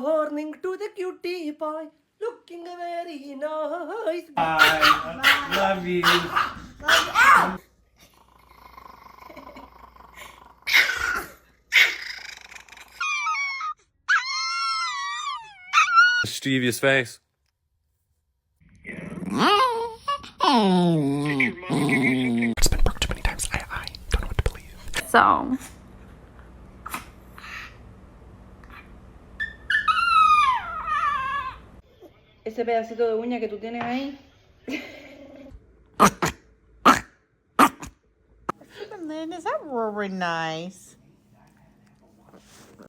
morning to the cutie pie, looking very nice. I love you. Mischievous face. It's been broke too many times. I don't know what to believe. So ese pedacito de uña que tú tienes ahí. Lynn, is that really nice?